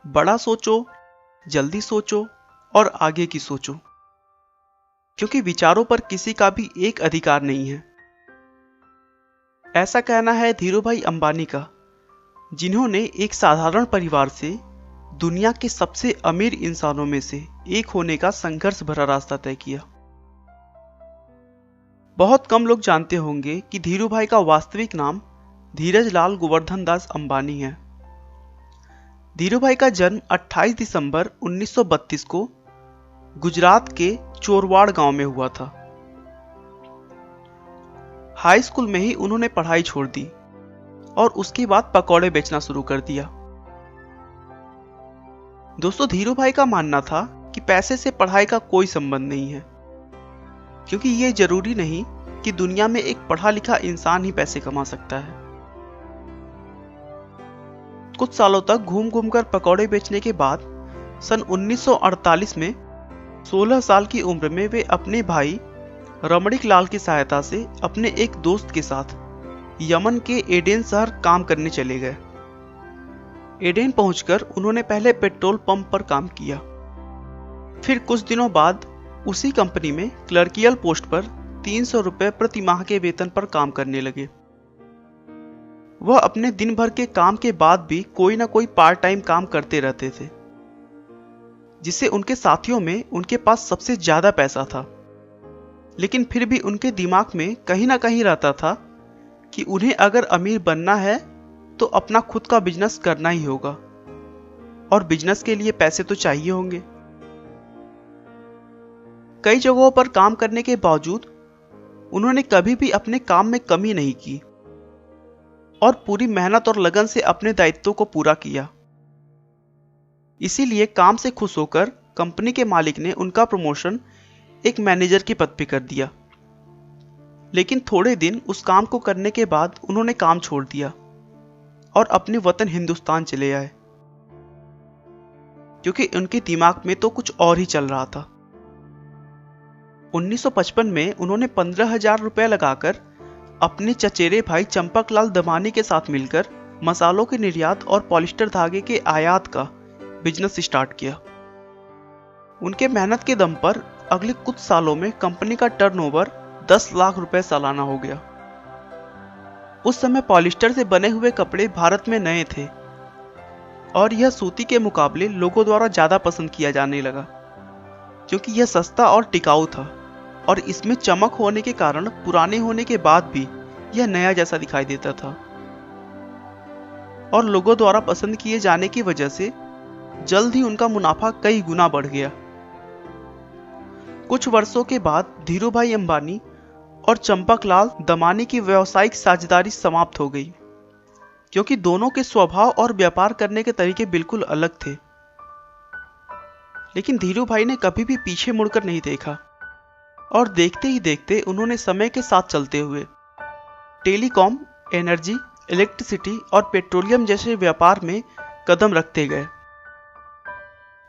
बड़ा सोचो, जल्दी सोचो और आगे की सोचो, क्योंकि विचारों पर किसी का भी एक अधिकार नहीं है। ऐसा कहना है धीरूभाई अंबानी का, जिन्होंने एक साधारण परिवार से दुनिया के सबसे अमीर इंसानों में से एक होने का संघर्ष भरा रास्ता तय किया। बहुत कम लोग जानते होंगे कि धीरूभाई का वास्तविक नाम धीरज लाल गोवर्धन दास अंबानी है। धीरूभाई का जन्म 28 दिसंबर 1932 को गुजरात के चोरवाड़ गांव में हुआ था। हाई स्कूल में ही उन्होंने पढ़ाई छोड़ दी और उसके बाद पकौड़े बेचना शुरू कर दिया। दोस्तों, धीरूभाई का मानना था कि पैसे से पढ़ाई का कोई संबंध नहीं है, क्योंकि ये जरूरी नहीं कि दुनिया में एक पढ़ा लिखा इंसान ही पैसे कमा सकता है। कुछ सालों तक घूम घूम कर पकौड़े बेचने के बाद सन 1948 में 16 साल की उम्र में वे अपने भाई रमणीक लाल की सहायता से अपने एक दोस्त के साथ यमन के एडेन शहर काम करने चले गए। एडेन पहुंचकर उन्होंने पहले पेट्रोल पंप पर काम किया। फिर कुछ दिनों बाद उसी कंपनी में क्लर्कियल पोस्ट पर 300 रुपए प्रति माह के वेतन पर काम करने लगे। वह अपने दिन भर के काम के बाद भी कोई ना कोई पार्ट टाइम काम करते रहते थे, जिससे उनके साथियों में उनके पास सबसे ज्यादा पैसा था। लेकिन फिर भी उनके दिमाग में कहीं ना कहीं रहता था कि उन्हें अगर अमीर बनना है तो अपना खुद का बिजनेस करना ही होगा, और बिजनेस के लिए पैसे तो चाहिए होंगे। कई जगहों पर काम करने के बावजूद उन्होंने कभी भी अपने काम में कमी नहीं की और पूरी मेहनत और लगन से अपने दायित्वों को पूरा किया। इसीलिए काम से खुश होकर कंपनी के मालिक ने उनका प्रमोशन एक मैनेजर के पद पे कर दिया। लेकिन थोड़े दिन उस काम को करने के बाद उन्होंने काम छोड़ दिया और अपने वतन हिंदुस्तान चले आए, क्योंकि उनके दिमाग में तो कुछ और ही चल रहा था। 1955 में उन्होंने 15,000 रुपए लगाकर अपने चचेरे भाई चंपकलाल दमानी के साथ मिलकर मसालों के निर्यात और पॉलिस्टर धागे के आयात का बिजनेस स्टार्ट किया। उनके मेहनत के दम पर अगले कुछ सालों में कंपनी का टर्नओवर 10 लाख रुपए सालाना हो गया। उस समय पॉलिस्टर से बने हुए कपड़े भारत में नए थे और यह सूती के मुकाबले लोगों द्वारा ज्यादा पसंद किया जाने लगा, क्योंकि यह सस्ता और टिकाऊ था और इसमें चमक होने के कारण पुराने होने के बाद भी यह नया जैसा दिखाई देता था। और लोगों द्वारा पसंद किए जाने की वजह से जल्द ही उनका मुनाफा कई गुना बढ़ गया। कुछ वर्षों के बाद धीरूभाई अंबानी और चंपकलाल दमानी की व्यावसायिक साझेदारी समाप्त हो गई, क्योंकि दोनों के स्वभाव और व्यापार करने के तरीके बिल्कुल अलग थे। लेकिन धीरूभाई ने कभी भी पीछे मुड़कर नहीं देखा और देखते ही देखते उन्होंने समय के साथ चलते हुए टेलीकॉम, एनर्जी, इलेक्ट्रिसिटी और पेट्रोलियम जैसे व्यापार में कदम रखते गए।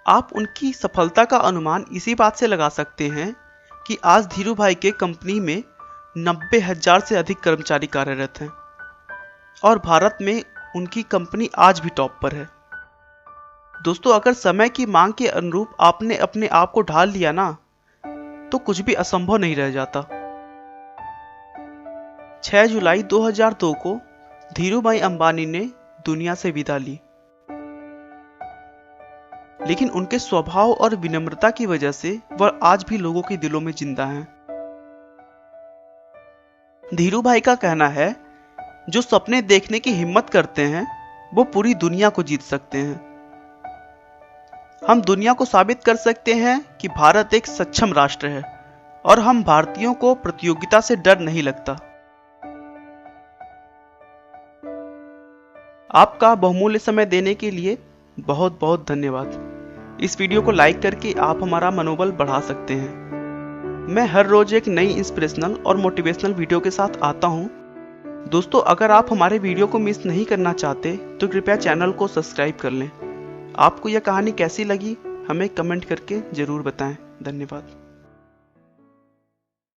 आप उनकी सफलता का अनुमान इसी बात से लगा सकते हैं कि आज धीरूभाई के कंपनी में 90,000 से अधिक कर्मचारी कार्यरत हैं और भारत में उनकी कंपनी आज भी टॉप पर है। दोस्तों, अगर समय की मांग के अनुरूप आपने अपने आप को ढाल लिया ना, तो कुछ भी असंभव नहीं रह जाता। 6 जुलाई 2002 को धीरूभाई अंबानी ने दुनिया से विदा ली, लेकिन उनके स्वभाव और विनम्रता की वजह से वह आज भी लोगों के दिलों में जिंदा हैं। धीरूभाई का कहना है, जो सपने देखने की हिम्मत करते हैं वो पूरी दुनिया को जीत सकते हैं। हम दुनिया को साबित कर सकते हैं कि भारत एक सक्षम राष्ट्र है और हम भारतीयों को प्रतियोगिता से डर नहीं लगता। आपका बहुमूल्य समय देने के लिए बहुत बहुत धन्यवाद। इस वीडियो को लाइक करके आप हमारा मनोबल बढ़ा सकते हैं। मैं हर रोज एक नई इंस्पिरेशनल और मोटिवेशनल वीडियो के साथ आता हूं। दोस्तों, अगर आप हमारे वीडियो को मिस नहीं करना चाहते तो कृपया चैनल को सब्सक्राइब कर लें। आपको यह कहानी कैसी लगी हमें कमेंट करके जरूर बताएं। धन्यवाद।